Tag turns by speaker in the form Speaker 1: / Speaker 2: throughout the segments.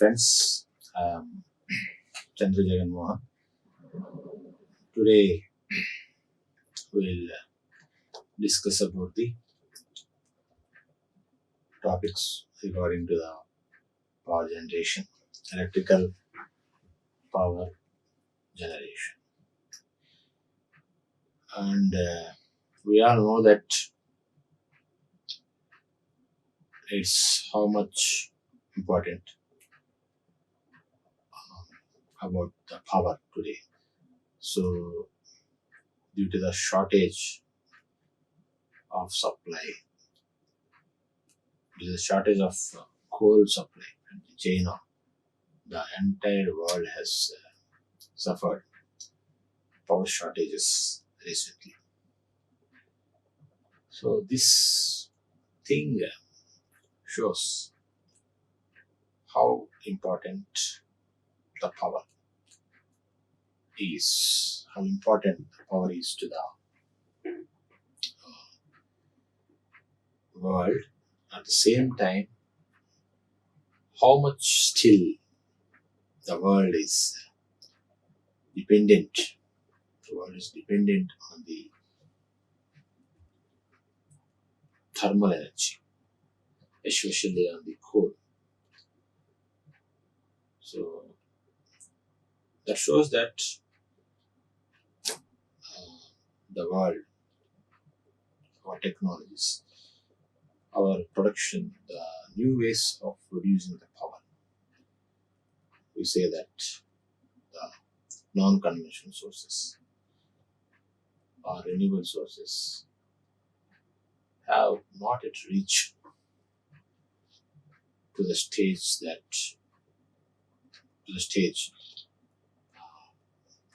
Speaker 1: friends, Chandra Jagan Mohan. Today we'll discuss about the topics regarding to the power generation, electrical power generation. And we all know that it's how much important about the power today. So due to the shortage of supply, due to the shortage of coal supply in China, the entire world has suffered power shortages recently. So this thing shows how important the power is, how important the power is to the world. At the same time, how much still the world is dependent. The world is dependent on the thermal energy, especially on the coal. So that shows that the world, our technologies, our production, the new ways of producing the power. We say that the non-conventional sources or renewable sources have not yet reached to the stage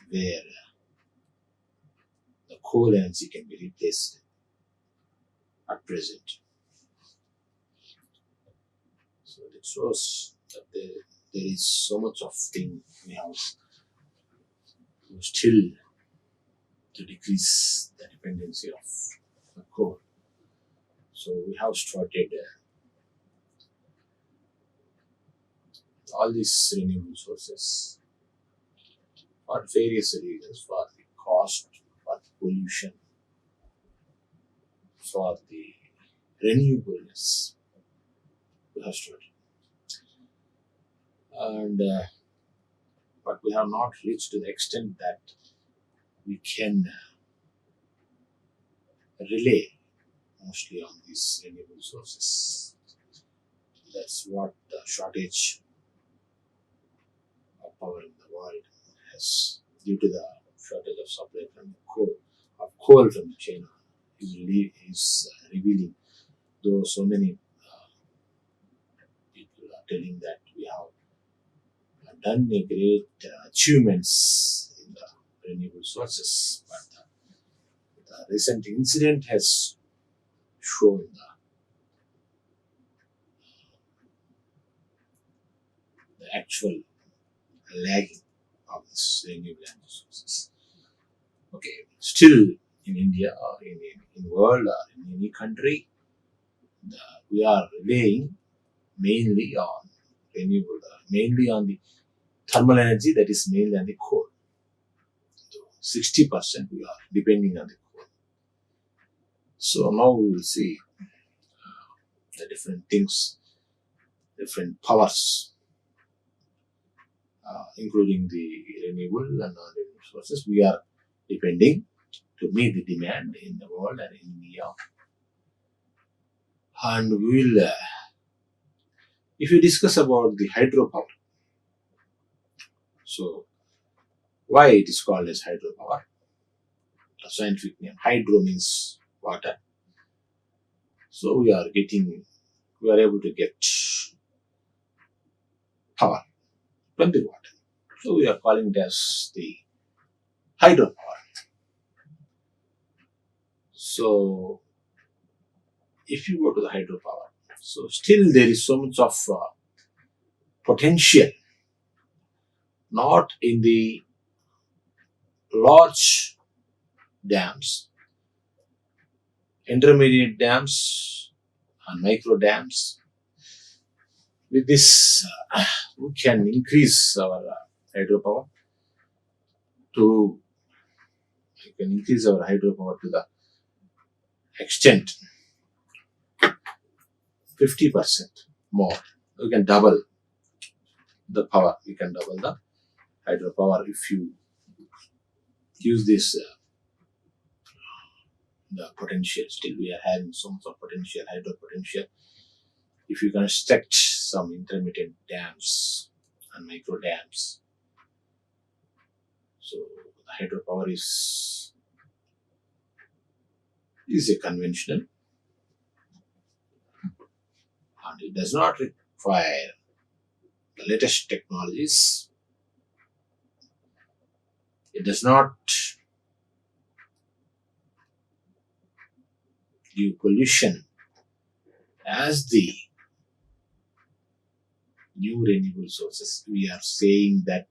Speaker 1: where the coal energy can be replaced at present. So it shows that there is so much of thing we have to still to decrease the dependency of the coal. So we have started all these renewable sources for various reasons, for the cost, for the pollution, for the renewableness. We have started. And but we have not reached to the extent that we can rely mostly on these renewable sources. That's what the shortage of power in the world has, due to the shortage of supply from the coal from China, is revealing. Though so many people are telling that we have done a great achievements in the renewable sources, but the recent incident has shown the actual lagging of this renewable energy sources. Okay, still in India or in world or in any country, we are relying mainly on renewable, mainly on the thermal energy, that is mainly on the coal. So 60% we are depending on the coal. So now we will see the different things, different powers, including the renewable and non-renewable sources. We are depending to meet the demand in the world and in India. And we will, if you discuss about the hydropower, so why it is called as hydropower? The scientific name, hydro means water. So we are able to get power from the water. So we are calling it as the hydropower. So if you go to the hydropower, so still there is so much of potential, not in the large dams, intermediate dams and micro dams, With this, we can increase our hydropower to the extent 50% more. We can double the power. We can double the hydropower if you use this the potential. Still we are having so much of potential, hydro potential. If you construct some intermittent dams and micro dams, so the hydropower is a conventional, and it does not require the latest technologies. It does not give pollution as the new renewable sources. We are saying that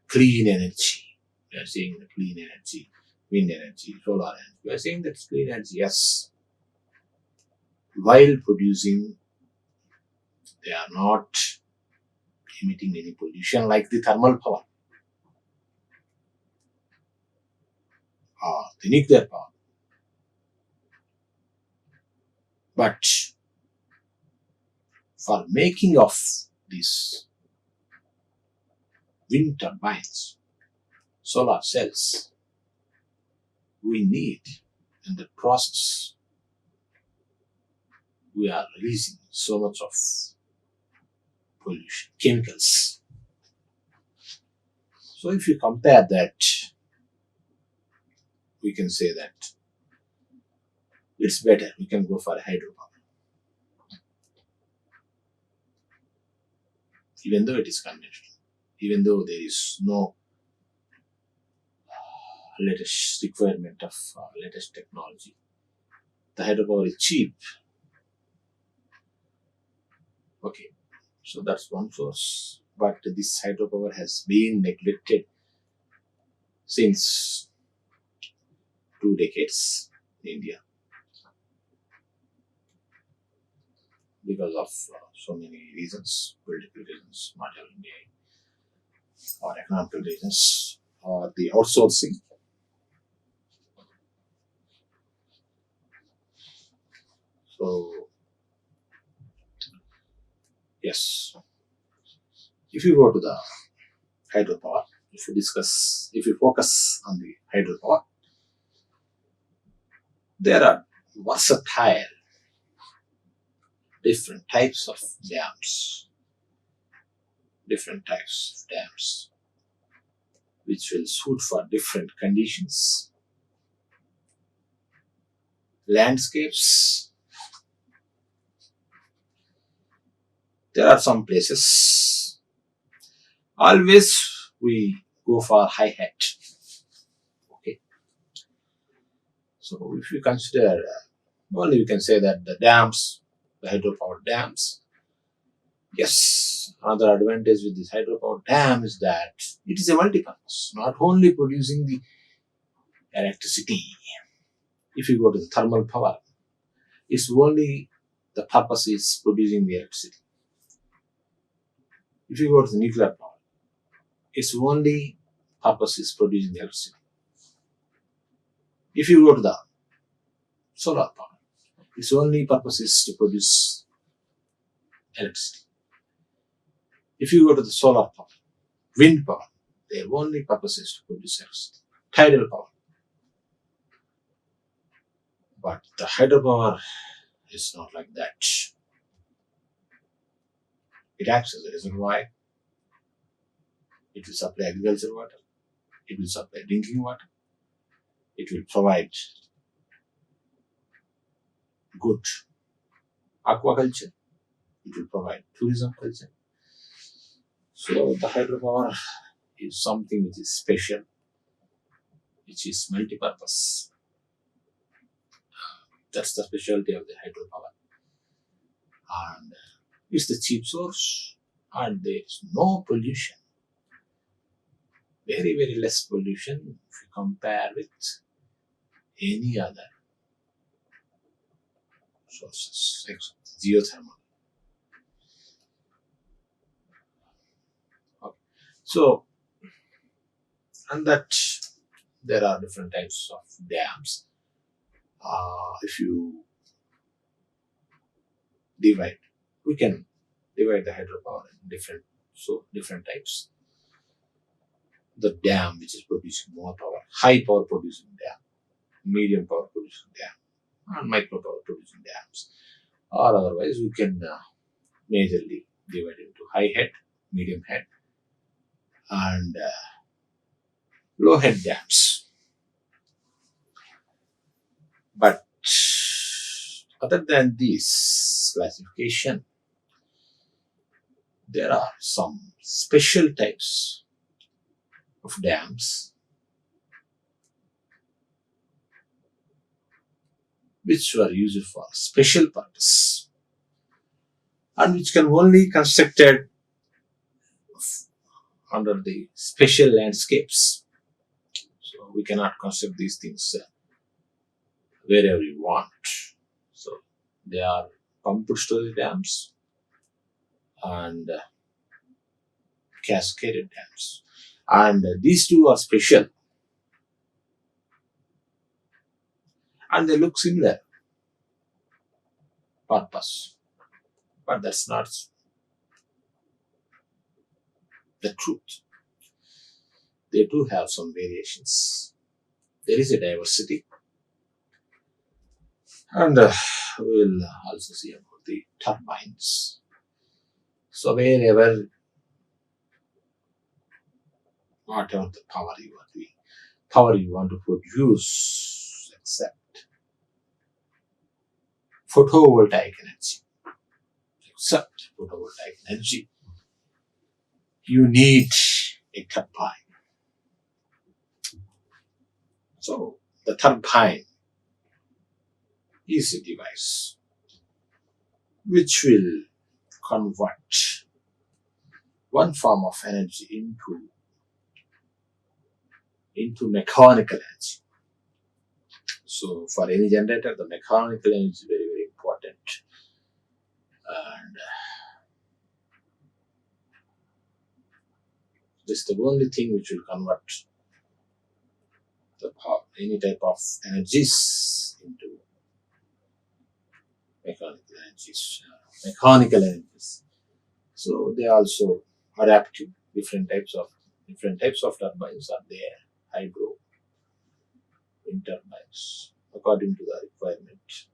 Speaker 1: clean energy. We are saying that clean energy, wind energy, solar energy. We are saying that clean energy, yes. While producing, they are not emitting any pollution like the thermal power or the nuclear power. But for making of these wind turbines, solar cells, we need, in the process, we are releasing so much of pollution, chemicals. So if you compare that, we can say that it's better. We can go for hydropower. Even though it is conventional, even though there is no latest requirement of latest technology, the hydropower is cheap. Okay, so that's one source. But this hydropower has been neglected since 2 decades in India because of so many reasons, political reasons, material engineering, or economical reasons, or the outsourcing. So, yes, if you go to the hydropower, if you focus on the hydropower, there are versatile different types of dams, which will suit for different conditions, landscapes. There are some places, always we go for high hat. Okay. So if you consider, only you can say that the dams, the hydropower dams, yes, another advantage with this hydropower dam is that it is a multi-purpose, not only producing the electricity. If you go to the thermal power, it's only the purpose is producing the electricity. If you go to the nuclear power, its only purpose is producing the electricity. If you go to the solar power, its only purpose is to produce electricity. If you go to the solar power, wind power, their only purpose is to produce electricity. Tidal power. But the hydropower is not like that. It acts as a reservoir. It will supply agricultural water. It will supply drinking water. It will provide good aquaculture. It will provide tourism culture. So the hydropower is something which is special, which is multi-purpose. That's the specialty of the hydropower. And it's the cheap source, and there is no pollution. Very, very less pollution if you compare with any other sources, except geothermal. So, and that there are different types of dams. If you divide, we can divide the hydropower in different types. The dam which is producing more power, high power producing dam, medium power producing dam, and micro power producing dams. Or otherwise, we can majorly divide into high head, medium head, and low head dams. But other than this classification, there are some special types of dams which were used for special purpose and which can only constructed under the special landscapes. So we cannot construct these things wherever you want. So they are pumped storage dams and cascaded dams. And these two are special and they look similar purpose. But that's not the truth. They do have some variations. There is a diversity. And we'll also see about the turbines. So wherever, whatever the power you want to produce, except photovoltaic energy, you need a turbine. So the turbine is a device which will convert one form of energy into mechanical energy. So for any generator, the mechanical energy is very, very important. And this is the only thing which will convert the power, any type of energies into mechanical energies. So they also adaptive. Different types of turbines are there. Hydro, wind turbines, according to the requirement,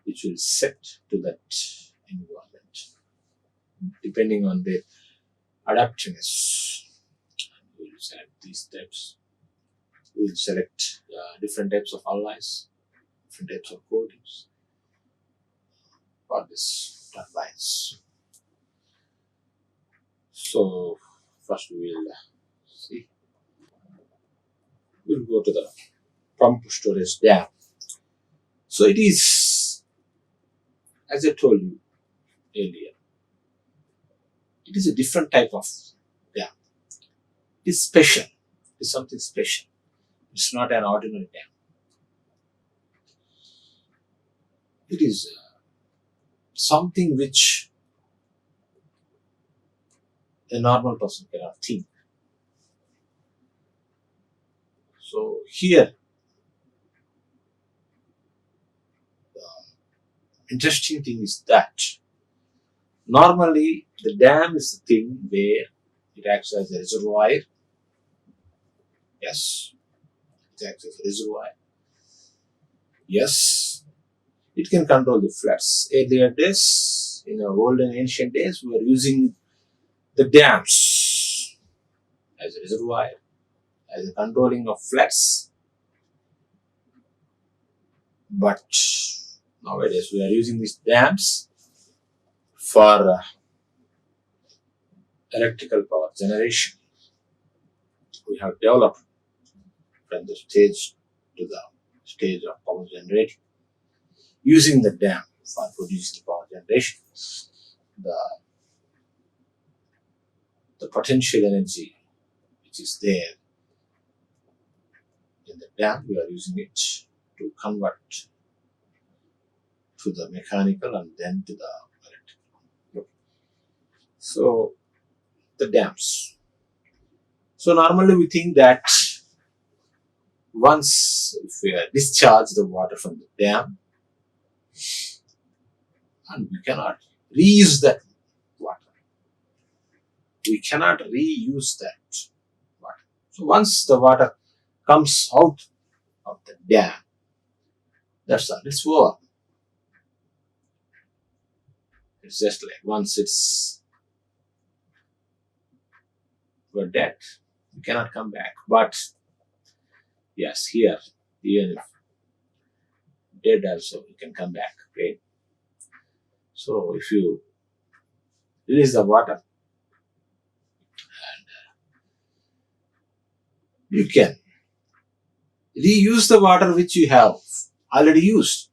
Speaker 1: which will set to that environment, depending on their adaptiveness. We will select these types. We will select different types of alloys, different types of coatings for this turbines. So first we will see. We'll go to the pump storage dam. So it is, as I told you earlier, it is a different type of dam. It is special. It is something special. It's not an ordinary dam. It is something which a normal person cannot think. So here, the interesting thing is that normally the dam is the thing where it acts as a reservoir. Yes, it acts as a reservoir. Yes, it can control the floods. Earlier days, in the old and ancient days, we were using the dams as a reservoir, as a controlling of floods. But nowadays, we are using these dams for electrical power generation. We have developed from the stage to the stage of power generating, using the dam for producing power generation. The potential energy which is there in the dam, we are using it to convert to the mechanical and then to the electrical. So the dams. So normally we think that once if we discharge the water from the dam, and we cannot reuse that water. We cannot reuse that water. So once the water comes out of the dam, that's all. It's over. It's just like once we're dead, we cannot come back. But yes, here, even if dead also, you can come back. Okay. So if you release the water, you can reuse the water which you have already used.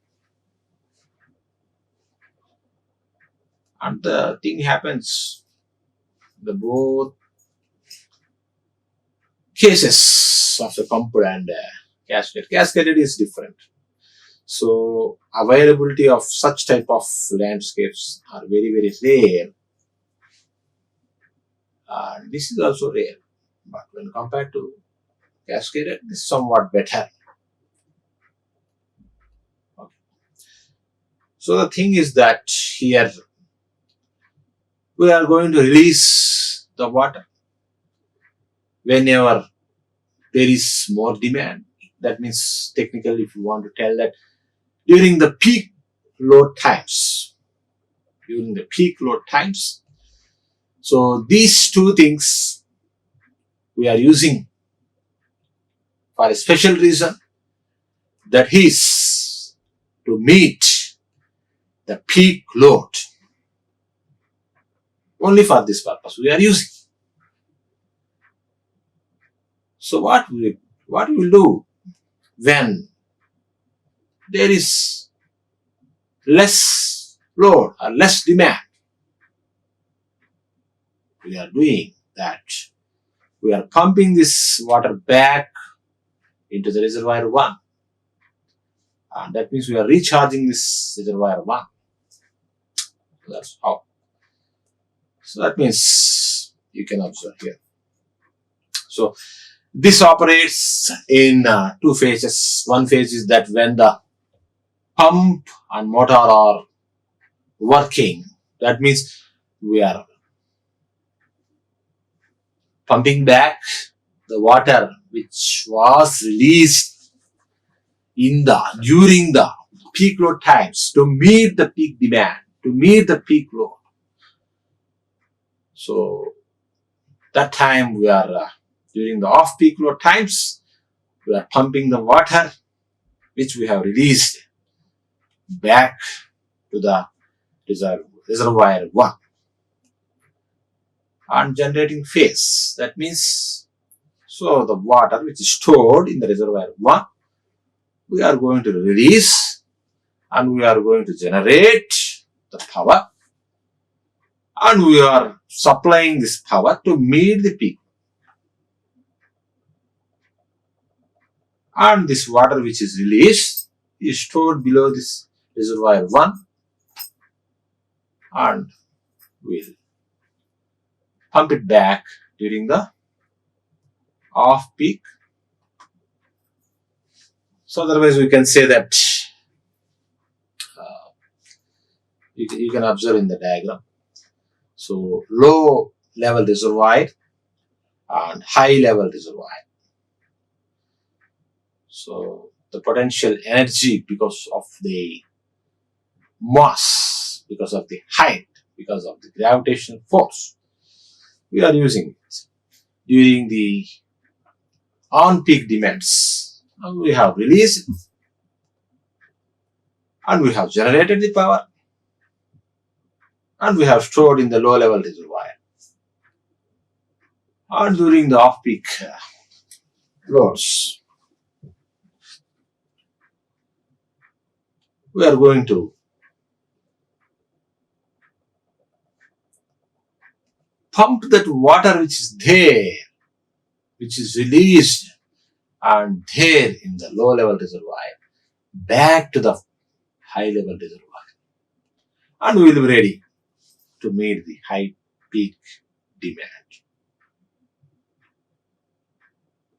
Speaker 1: And the thing happens, the both cases of the pump and cascade. Cascaded is different. So availability of such type of landscapes are very, very rare. This is also rare. But when compared to cascaded, this is somewhat better. Okay. So the thing is that here we are going to release the water whenever there is more demand. That means technically if you want to tell that during the peak load times. So these two things we are using for a special reason, that is to meet the peak load. Only for this purpose we are using. So what we will do when there is less load or less demand? We are doing that. We are pumping this water back into the reservoir 1. And that means we are recharging this reservoir 1. That's how. So that means you can observe here. So this operates in 2 phases. One phase is that when the pump and motor are working, that means we are pumping back the water which was released during the peak load times to meet the peak demand, to meet the peak load. So that time we are during the off-peak load times, we are pumping the water which we have released back to the reservoir 1. And generating phase, that means, so the water which is stored in the reservoir 1, we are going to release and we are going to generate the power, and we are supplying this power to meet the peak. And this water which is released is stored below this reservoir 1, and we'll pump it back during the off-peak. So otherwise we can say that you can observe in the diagram. So low level reservoir and high level reservoir. So the potential energy, because of the mass, because of the height, because of the gravitational force, we are using it during the on-peak demands. And we have released and we have generated the power and we have stored in the low level reservoir. And during the off-peak loads, we are going to pump that water which is there, which is released and there in the low level reservoir, back to the high level reservoir. And we will be ready to meet the high peak demand.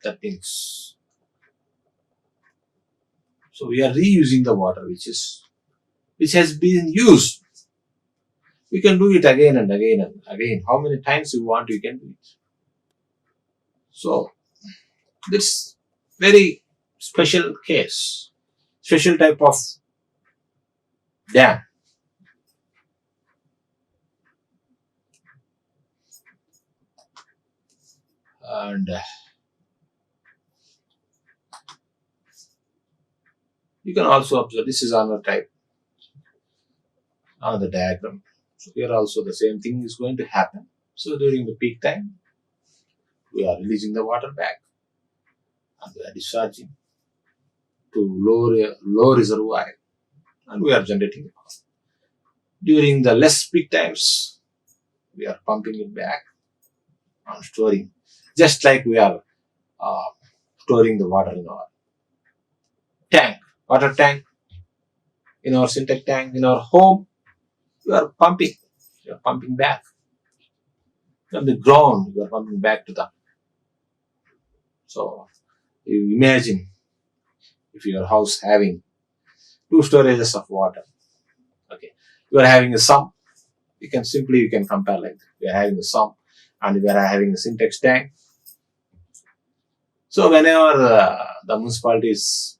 Speaker 1: That means, so we are reusing the water which has been used. We can do it again and again and again. How many times you want, you can do it. So this very special case, special type of dam. And you can also observe, this is another type, another diagram. So here also the same thing is going to happen. So during the peak time, we are releasing the water back and we are discharging to low reservoir and we are generating power. During the less peak times, we are pumping it back and storing, just like we are storing the water in our tank, water tank, in our syntax tank, in our home. We are pumping. We are pumping back from the ground. We are pumping back to the. So you imagine if your house having two storages of water. Okay, you are having a sump. You can compare like that. We are having a sump and we are having a syntax tank. So whenever the municipality is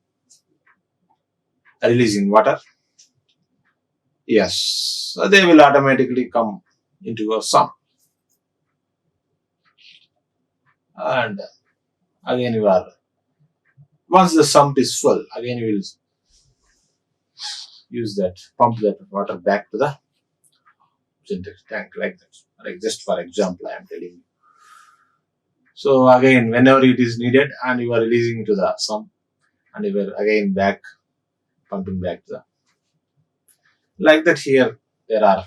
Speaker 1: releasing water, yes, so they will automatically come into your sump. And again you are, once the sump is full, again you will use that, pump that water back to the syntax tank like that. Like just for example, I am telling you. So again, whenever it is needed and you are releasing to the sump and you are again back, pumping back to the, like that here there are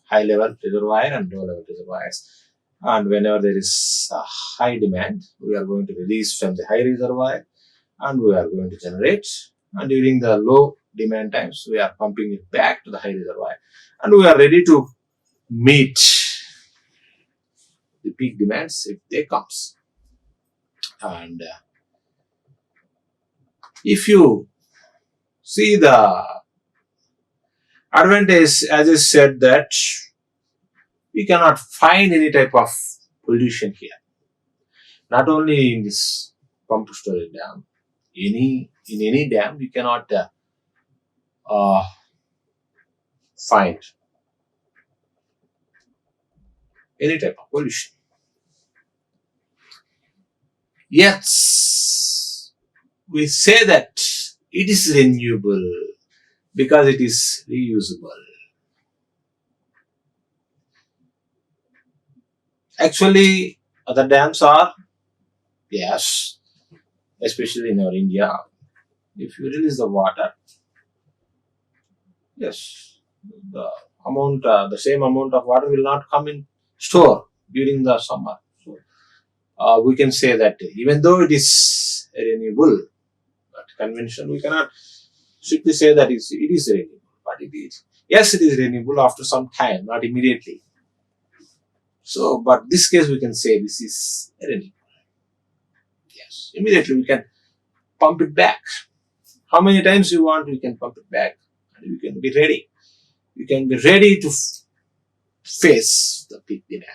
Speaker 1: high level reservoir and low level reservoirs. And whenever there is a high demand, we are going to release from the high reservoir and we are going to generate. And during the low demand times, we are pumping it back to the high reservoir. And we are ready to meet the peak demands if they comes. And if you see the advantage, as I said, that we cannot find any type of pollution here. Not only in this pumped storage dam, in any dam you cannot find any type of pollution. Yes, we say that it is renewable because it is reusable. Actually, other dams are, yes, especially in our India, if you release the water, yes, the same amount of water will not come in store during the summer. So we can say that even though it is renewable, but conventional, we cannot strictly say that it is renewable. But it is, yes, it is renewable after some time, not immediately. So, but this case we can say this is renewable. Yes, immediately we can pump it back. How many times you want, we can pump it back, and we can be ready. We can be ready to face the peak demand.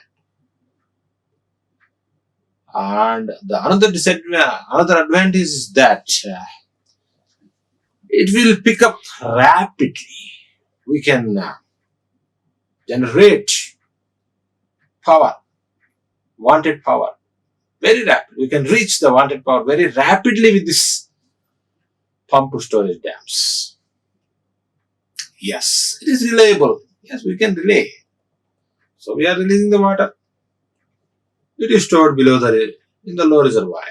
Speaker 1: And the another advantage is that it will pick up rapidly. We can generate power, wanted power, very rapid. We can reach the wanted power very rapidly with this pumped storage dams. Yes, it is reliable. Yes, we can relay. So we are releasing the water. It is stored below in the low reservoir.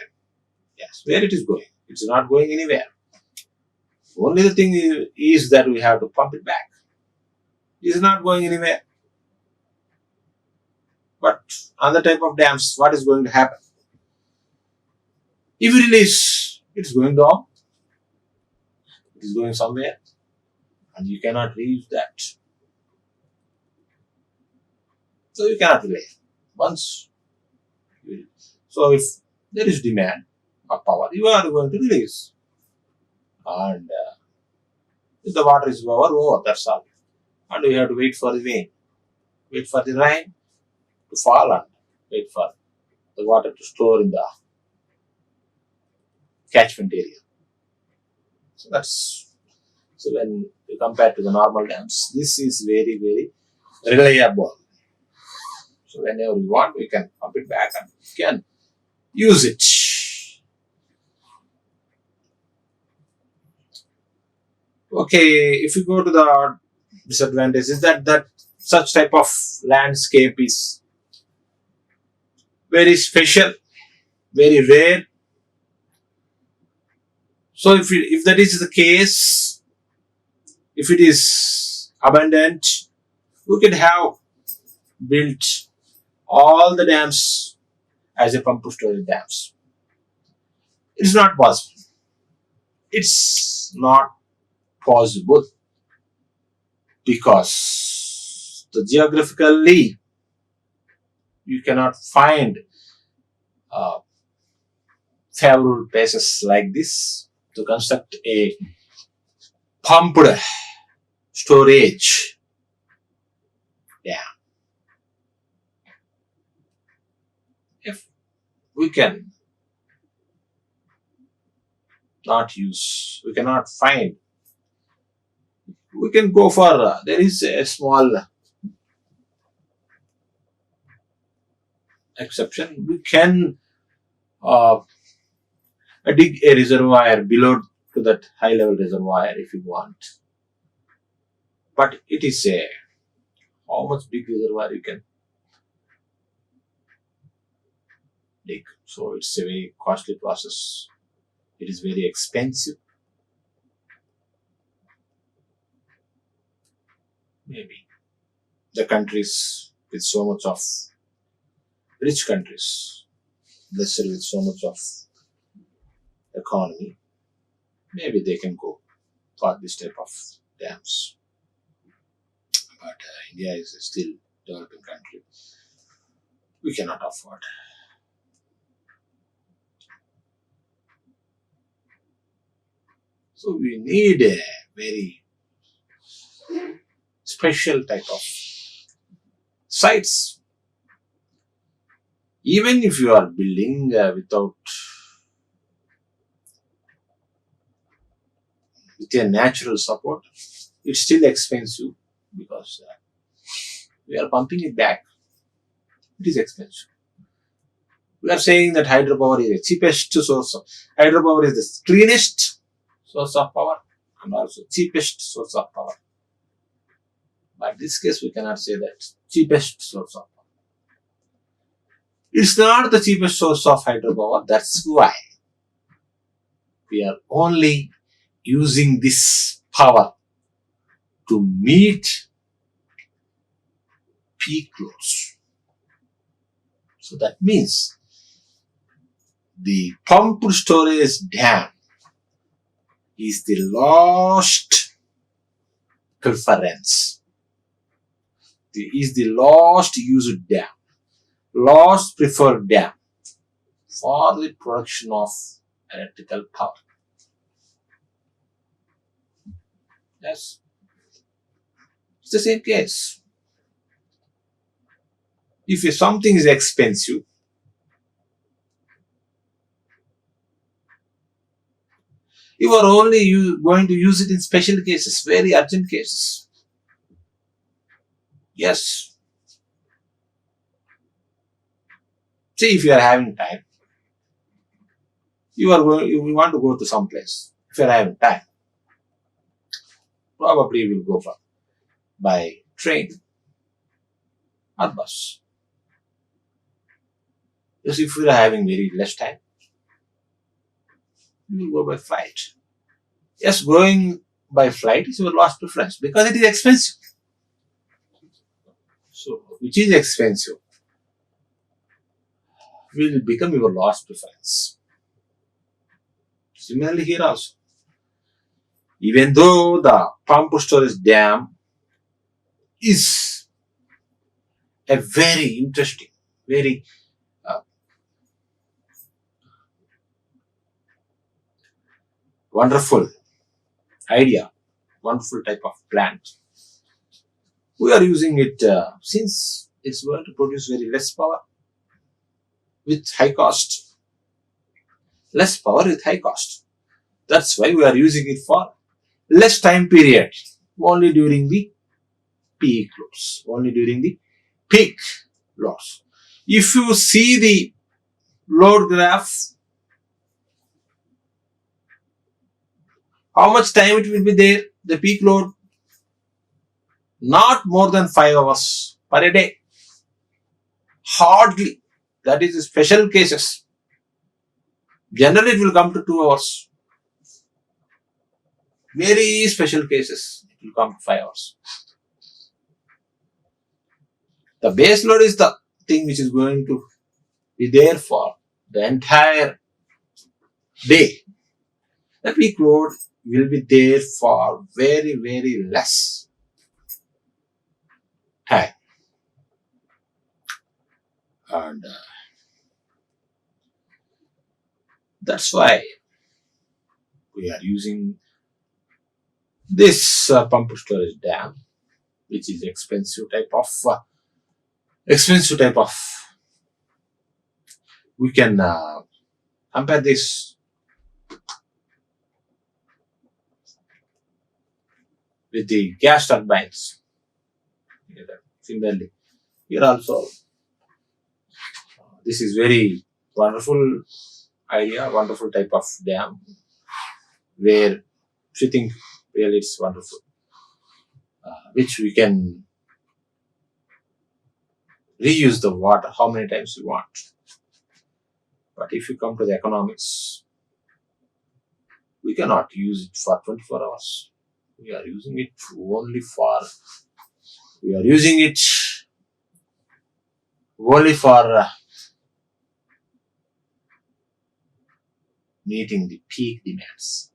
Speaker 1: Yes, where it is going? It's not going anywhere. Only the thing is that we have to pump it back. It is not going anywhere. But on the type of dams, what is going to happen? If you release, it's going down. It is going somewhere. And you cannot reach that. So you cannot relay. So if there is demand, of power you are going to release. And if the water is over, that's all. And we have to wait for the rain. Wait for the rain to fall and wait for the water to store in the catchment area. So when you compare to the normal dams, this is very, very reliable. So whenever we want, we can pump it back and we can use it. Okay, if you go to the disadvantages, that such type of landscape is very special, very rare. So if that is the case, if it is abundant, we could have built all the dams as a pumped storage dams. It's not possible. It's not possible because geographically you cannot find favorable places like this to construct a pumped storage dam. If we can not use, we cannot find, we can go for, there is a small exception. We can dig a reservoir below to that high level reservoir if you want. But it is a, how much big reservoir you can dig. So it's a very costly process. It is very expensive. Maybe the countries with so much of rich countries, blessed with so much of economy, maybe they can go for this type of dams. But India is a still developing country. We cannot afford. So we need a very special type of sites. Even if you are building with a natural support, it's still expensive because we are pumping it back. It is expensive. We are saying that hydropower is the cheapest source of, hydropower is the cleanest source of power and also cheapest source of power. But in this case, we cannot say that cheapest source of power. It's not the cheapest source of hydropower. That's why we are only using this power to meet peak loads. So that means the pumped storage dam is the last preference. Is the last used dam, last preferred dam for the production of electrical power. Yes, it's the same case. If something is expensive, you are only going to use it in special cases, very urgent cases. Yes. See, if you are having time, you want to go to some place. If you are having time, probably you will go by train or bus. Because if you are having very less time, you will go by flight. Yes, going by flight is your last preference because it is expensive. So, which is expensive will become your last preference. Similarly here also. Even though the pumped storage dam is a very interesting, very wonderful idea, wonderful type of plant. We are using it since it's going to produce very less power with high cost. Less power with high cost. That's why we are using it for less time period, only during the peak loads. Only during the peak loads. If you see the load graph, how much time it will be there? The peak load, not more than 5 hours per day. Hardly. That is special cases. Generally, it will come to 2 hours. Very special cases, it will come to 5 hours. The base load is the thing which is going to be there for the entire day. The peak load will be there for very, very less time. And that's why we are using this pumped storage dam, which is expensive type of. We can compare this with the gas turbines. Similarly, here also, this is very wonderful idea, wonderful type of dam, where if you think really it's wonderful, which we can reuse the water how many times you want. But if you come to the economics, we cannot use it for 24 hours. We are using it only for meeting the peak demands,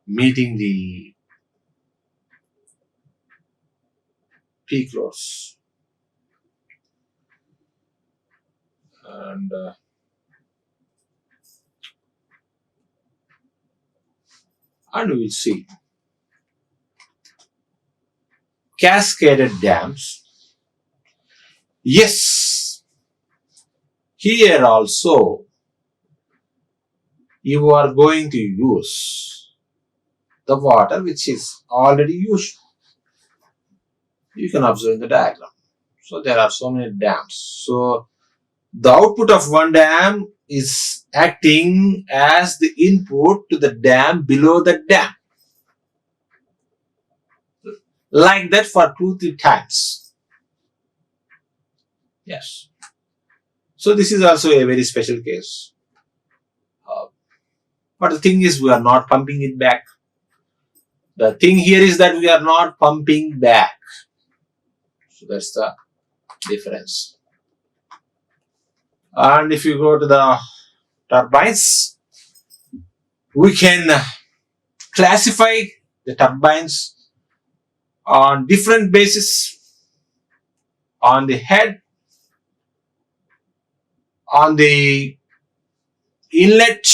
Speaker 1: meeting the peak loads. And we will see cascaded dams. Yes, here also you are going to use the water which is already used. You can observe in the diagram. So there are so many dams. So the output of one dam is acting as the input to the dam below the dam. Like that for 2-3 times. Yes. So this is also a very special case. But the thing is, we are not pumping it back. The thing here is that we are not pumping back. So that's the difference. And if you go to the turbines, we can classify the turbines on different bases: on the head, on the inlet,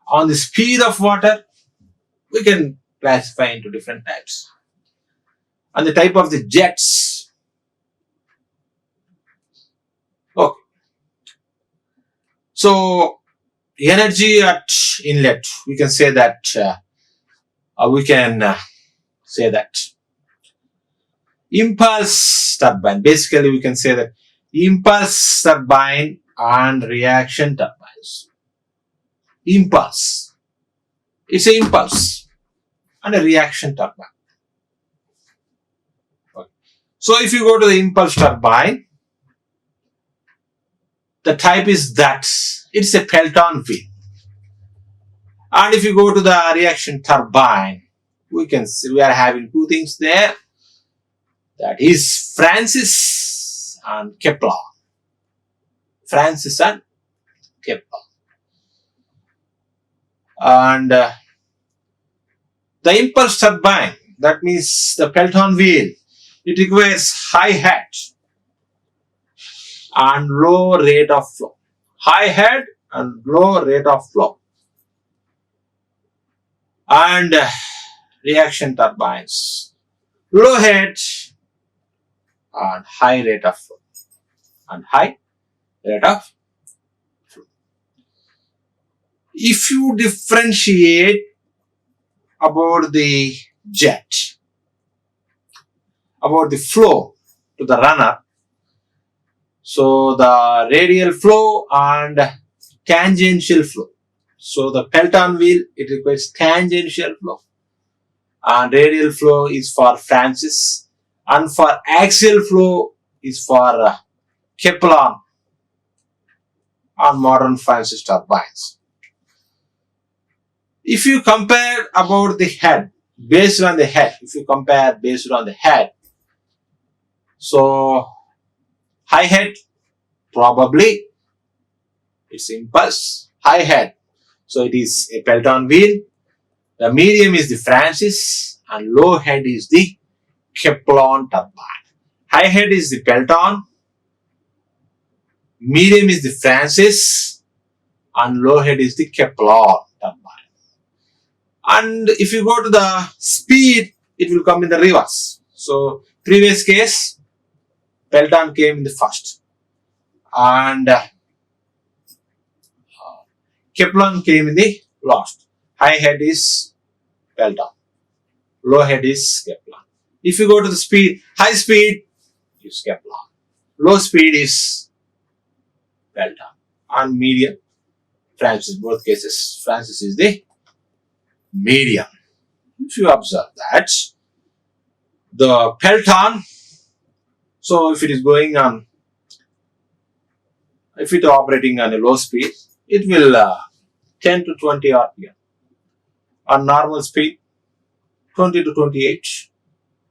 Speaker 1: on the speed of water. We can classify into different types. And the type of the jets. Okay. So energy at inlet, we can say that impulse turbine. Basically, we can say that impulse turbine and reaction turbines. Impulse. It's an impulse and a reaction turbine. Okay. So if you go to the impulse turbine, the type is that it's a PELTON wheel. And if you go to the reaction turbine, we can see we are having two things there. That is Francis and Kepler. Francis and Kepler. And the impulse turbine, that means the PELTON wheel, it requires high head and low rate of flow. High head and low rate of flow. And reaction turbines, low head and high rate of flow. And high rate of flow. If you differentiate about the jet, about the flow to the runner, so the radial flow and tangential flow. So the PELTON wheel, it requires tangential flow, and radial flow is for Francis, and for axial flow is for Kepler on modern Francis turbines. If you compare about the head, based on the head, so high head, probably it's impulse, high head. So it is a PELTON wheel. The medium is the Francis and low head is the Kepler turbine. High head is the PELTON, medium is the Francis and low head is the Kepler turbine. And if you go to the speed, it will come in the reverse. So previous case, PELTON came in the first and Kepler came in the last. High head is PELTON, low head is Kepler. If you go to the speed, high speed is Kepler, low speed is PELTON, and medium Francis. Both cases, Francis is the medium. If you observe that, the PELTON, so if it is going on, if it is operating on a low speed, it will 10 to 20 RPM. On normal speed, 20 to 28,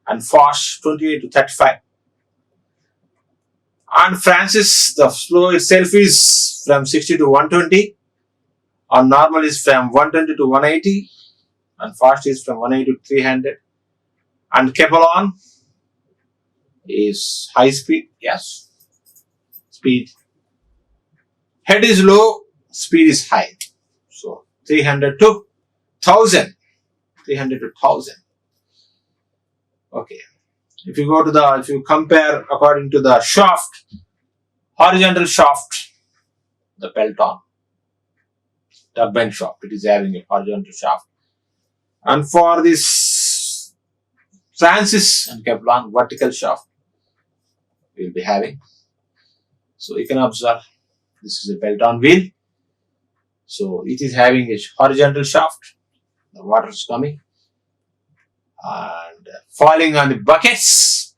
Speaker 1: and fast 28 to 35. And Francis, the flow itself is from 60 to 120, on normal is from 120 to 180, and fast is from 180 to 300. And Kepler is high speed, yes, speed. Head is low, speed is high. So 300 to 1000. 300 to 1000. Okay. If you go to the, if you compare according to the shaft, horizontal shaft, the PELTON, turbine shaft, it is having a horizontal shaft. And for this Francis and Kepler, vertical shaft, we will be having. So you can observe, this is a PELTON wheel. So it is having a horizontal shaft. The water is coming and falling on the buckets.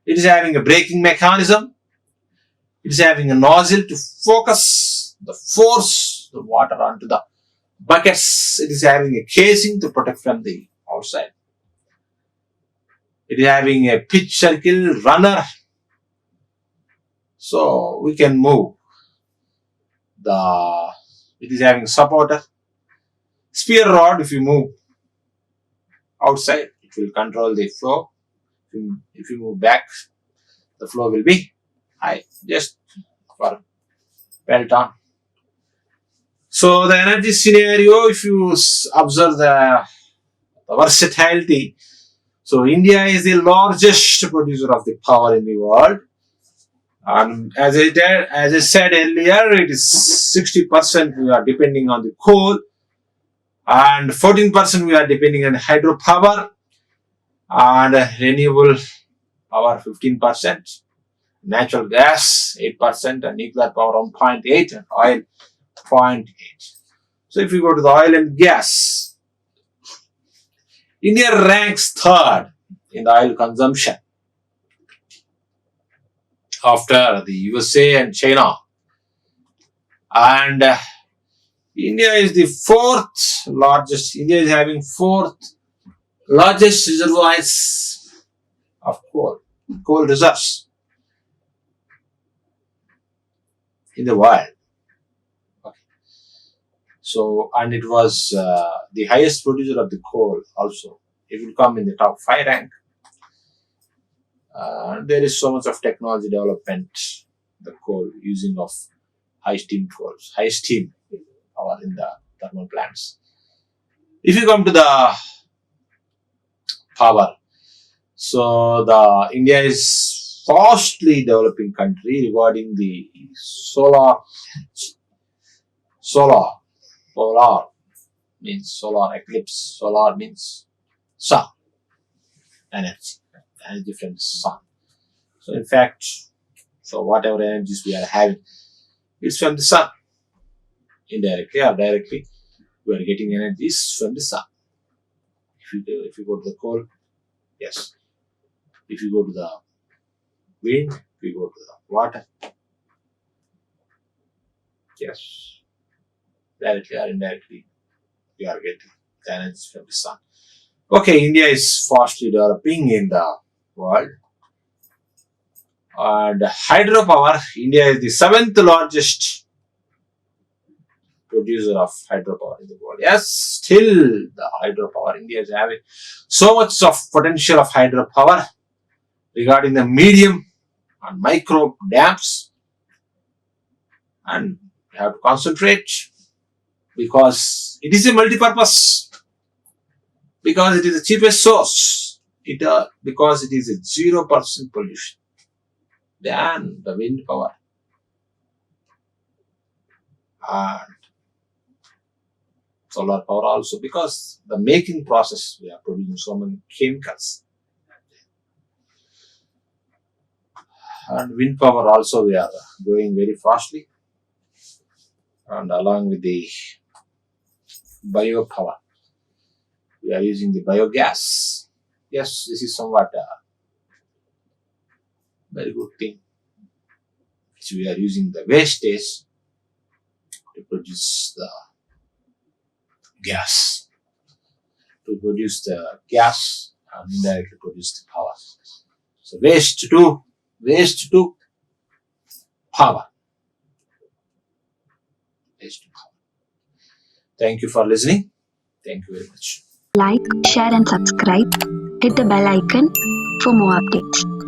Speaker 1: It is having a braking mechanism. It is having a nozzle to focus the force, the water onto the buckets. It is having a casing to protect from the outside. It is having a pitch circle runner. So we can move. It is having supporter. Spear rod, if you move outside, it will control the flow. If you move back, the flow will be high, just for PELTON. So the energy scenario, if you observe the versatility, so India is the largest producer of the power in the world. And as I said earlier, it is 60% we are depending on the coal, and 14% we are depending on hydropower, and renewable power 15%, natural gas 8%, and nuclear power 1.8%, and oil 0.8%. So if you go to the oil and gas, India ranks third in the oil consumption after the USA and China. And India is the fourth largest. India is having fourth largest reservoirs of coal reserves in the world. Okay. So, and it was the highest producer of the coal also. It will come in the top 5 rank. There is so much of technology development, the coal using of high steam power in the thermal plants. If you come to the power, so the India is fastly developing country regarding the solar means solar eclipse. Solar means sun energy from the sun. So in fact, so whatever energies we are having, it's from the sun. Indirectly or directly, we are getting energies from the sun. If you go to the coal, yes. If you go to the wind, if you go to the water, yes. Directly or indirectly, we are getting the energies from the sun. Okay, India is fastly developing in the world. And hydropower, India is the 7th largest producer of hydropower in the world. Yes, still the hydropower, India is having so much of potential of hydropower regarding the medium and micro dams, and we have to concentrate because it is a multi-purpose, because it is the cheapest source, because it is a 0% pollution than the wind power. And solar power also, because the making process, we are producing so many chemicals. And wind power also, we are growing very fastly, and along with the biopower, we are using the biogas. Yes, this is somewhat very good thing. So we are using the wastage to produce the gas, and indirectly produce the power. So waste to power. Thank you for listening. Thank you very much.
Speaker 2: Like, share and subscribe. Hit the bell icon for more updates.